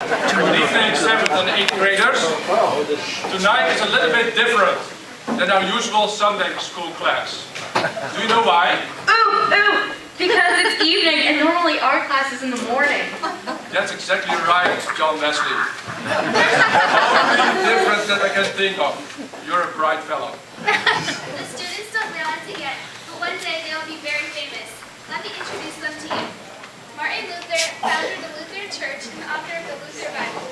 Good evening, 7th and 8th graders. Tonight is a little bit different than our usual Sunday school class. Do you know why? Ooh, because it's evening and normally our class is in the morning. That's exactly right, John Wesley. It's only different that I can think of. You're a bright fellow. The students don't realize it yet, but one day they'll be very famous. Let me introduce them to you. Martin Luther, founder of the Lutheran Church and author of the Luther Bible.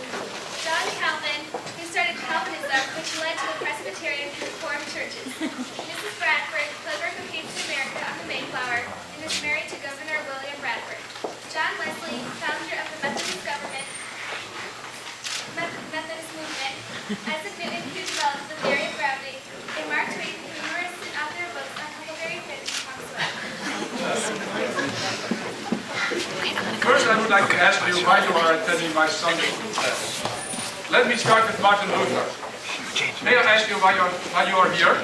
John Calvin, who started Calvinism, which led to the Presbyterian and Reformed churches. Mrs. Bradford, clever who came to America on the Mayflower and is married to Governor William Bradford. John Wesley, founder of the Methodist movement. Isaac Newton, who developed the theory of gravity. And Mark Twain, humorist and author of books on Huckleberry Finn and Tom Sawyer. First, I would like to ask you why you are attending my Sunday school class. Let me start with Martin Luther. May I ask you why you are here?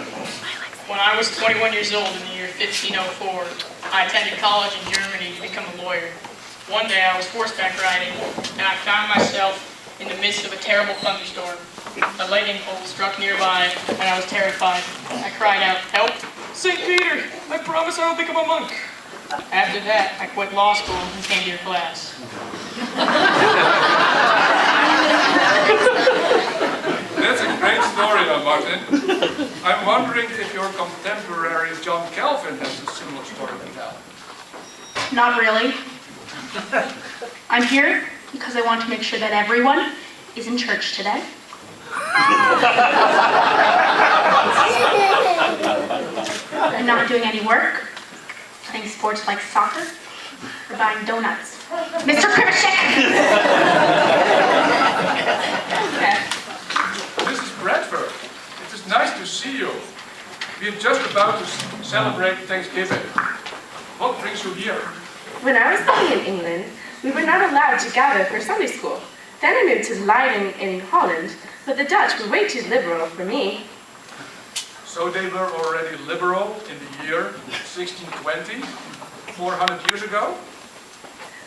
When I was 21 years old in the year 1504, I attended college in Germany to become a lawyer. One day I was horseback riding, and I found myself in the midst of a terrible thunderstorm. A lightning bolt struck nearby, and I was terrified. I cried out, "Help! St. Peter, I promise I will become a monk." After that, I quit law school and came to your class. That's a great story, Martin. I'm wondering if your contemporary John Calvin has a similar story to tell. Not really. I'm here because I want to make sure that everyone is in church today. I'm not doing any work, playing sports like soccer, or buying donuts. Mr. Krivishek! Mrs. Bradford, it is nice to see you. We are just about to celebrate Thanksgiving. What brings you here? When I was living in England, we were not allowed to gather for Sunday school. Then I moved to Leiden in Holland, but the Dutch were way too liberal for me. So they were already liberal in the year 1620, 400 years ago?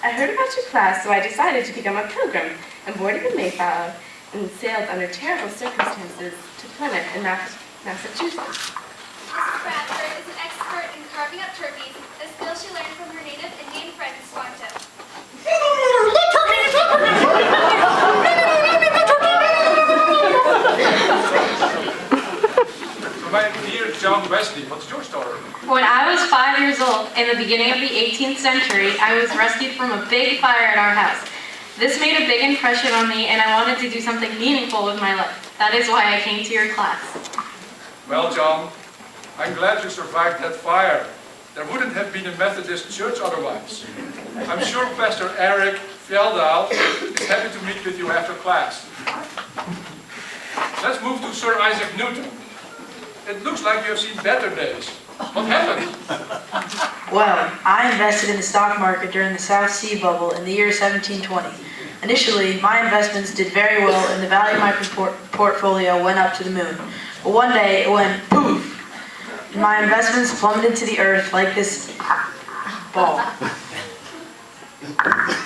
I heard about your class, so I decided to become a pilgrim and boarded the Mayflower and sailed under terrible circumstances to Plymouth in Massachusetts. Mrs. Bradford is an expert in carving up turkeys, a skill she learned from her native Indian friend, Squanto. So my dear John Wesley, what's your story? When I was 5 years old, in the beginning of the 18th century, I was rescued from a big fire at our house. This made a big impression on me, and I wanted to do something meaningful with my life. That is why I came to your class. Well, John, I'm glad you survived that fire. There wouldn't have been a Methodist church otherwise. I'm sure Pastor Eric Fjelldahl is happy to meet with you after class. Let's move to Sir Isaac Newton. It looks like you have seen better days. What happened? Well, I invested in the stock market during the South Sea bubble in the year 1720. Initially, my investments did very well and the value of my portfolio went up to the moon. But one day, it went poof, and my investments plummeted to the earth like this ball.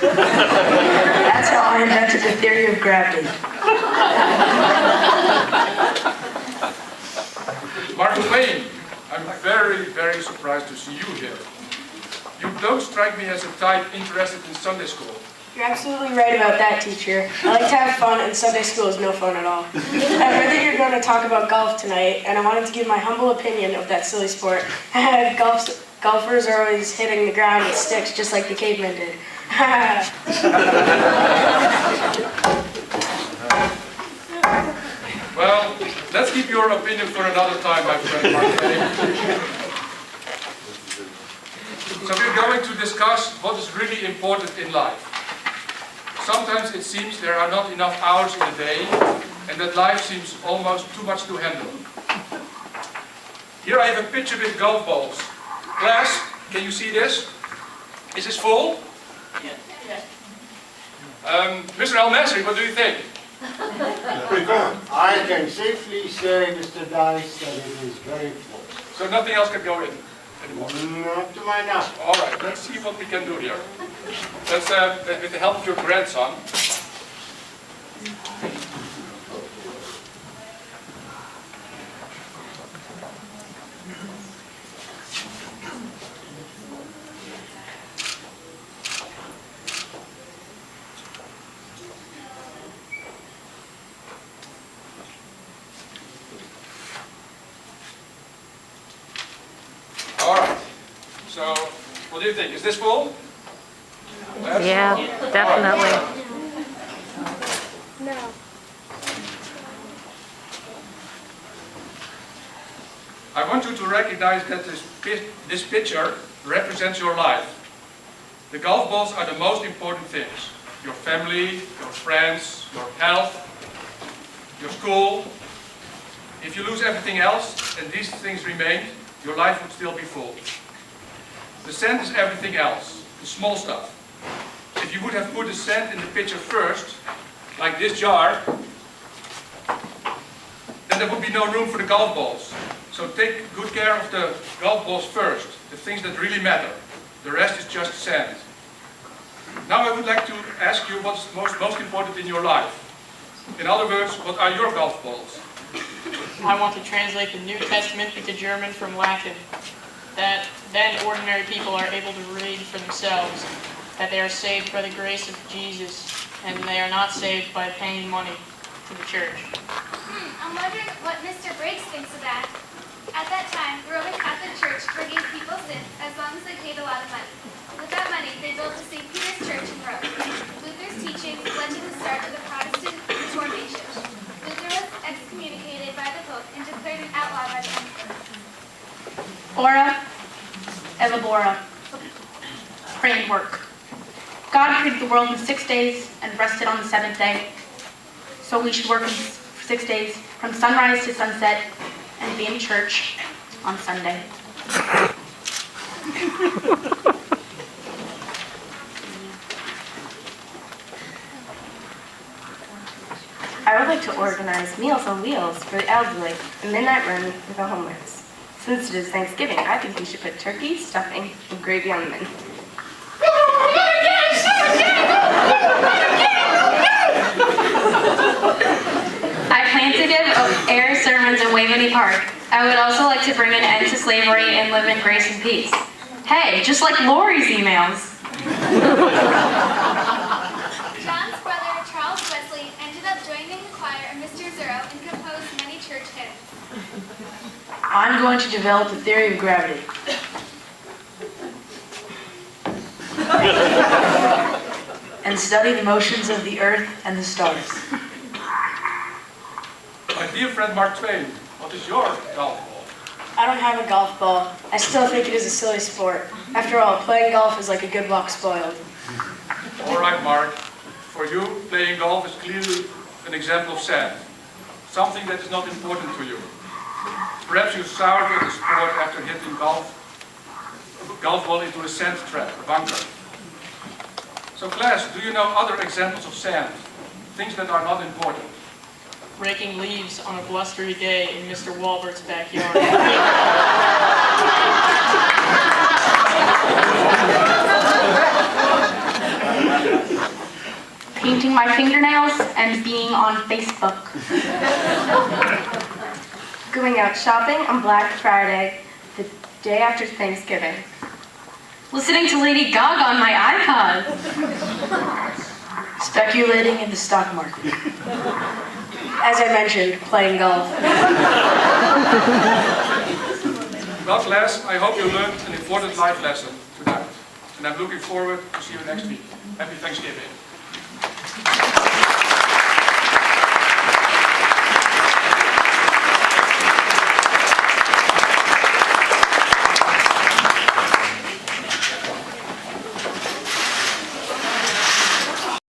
That's how I invented the theory of gravity. Mark Twain, I'm very, very surprised to see you here. You don't strike me as a type interested in Sunday school. You're absolutely right about that, teacher. I like to have fun, and Sunday school is no fun at all. I heard that you're going to talk about golf tonight, and I wanted to give my humble opinion of that silly sport. Golfers are always hitting the ground with sticks, just like the cavemen did. Well, let's keep your opinion for another time, my friend Mark Twain. So we're going to discuss what is really important in life. Sometimes it seems there are not enough hours in a day, and that life seems almost too much to handle. Here I have a pitcher with golf balls. Class, can you see this? Is this full? Yeah. Mr. Al-Nasri, what do you think? I can safely say, Mr. Dice, that it is very full. So nothing else can go in anymore? Not to my knowledge. All right, let's see what we can do here. Let's, with the help of your grandson. All right. So, what do you think? Is this full? Yes? Yeah, definitely. I want you to recognize that this picture represents your life. The golf balls are the most important things. Your family, your friends, your health, your school. If you lose everything else and these things remain, your life would still be full. The sand is everything else, the small stuff. If you would have put the sand in the pitcher first, like this jar, then there would be no room for the golf balls. So take good care of the golf balls first, the things that really matter. The rest is just sand. Now I would like to ask you what's most important in your life. In other words, what are your golf balls? I want to translate the New Testament into German from Latin. That then ordinary people are able to read for themselves that they are saved by the grace of Jesus and they are not saved by paying money to the church. I'm wondering what Mr. Briggs thinks of that. At that time, the Roman Catholic Church forgave people's sins as long as they paid a lot of money. With that money, they built the St. Peter's Church in Rome. Luther's teachings led to the start of the Protestant Reformation. Luther was excommunicated by the Pope and declared an outlaw by the Emperor. Ora et labora. Pray and work. God created the world in 6 days and rested on the seventh day. So we should work in 6 days, from sunrise to sunset, and be in church on Sunday. I would like to organize Meals on Wheels for the elderly, a midnight run for the homeless. Since it is Thanksgiving, I think we should put turkey, stuffing, and gravy on the menu. I plan to give air sermons in Waveney Park. I would also like to bring an end to slavery and live in grace and peace. Hey, just like Lori's emails. John's brother, Charles Wesley, ended up joining the choir of Mr. Zero and composed many church hymns. I'm going to develop the theory of gravity. And study the motions of the earth and the stars. My dear friend Mark Twain, what is your golf ball? I don't have a golf ball. I still think it is a silly sport. After all, playing golf is like a good walk spoiled. All right, Mark. For you, playing golf is clearly an example of sand. Something that is not important to you. Perhaps you soured with the sport after hitting golf ball into a sand trap, a bunker. So class, do you know other examples of sand? Things that are not important. Raking leaves on a blustery day in Mr. Walbert's backyard. Painting my fingernails and being on Facebook. Going out shopping on Black Friday, the day after Thanksgiving. Listening to Lady Gaga on my iPod. Speculating in the stock market. As I mentioned, playing golf. Well, class, I hope you learned an important life lesson tonight. And I'm looking forward to see you next week. Happy Thanksgiving.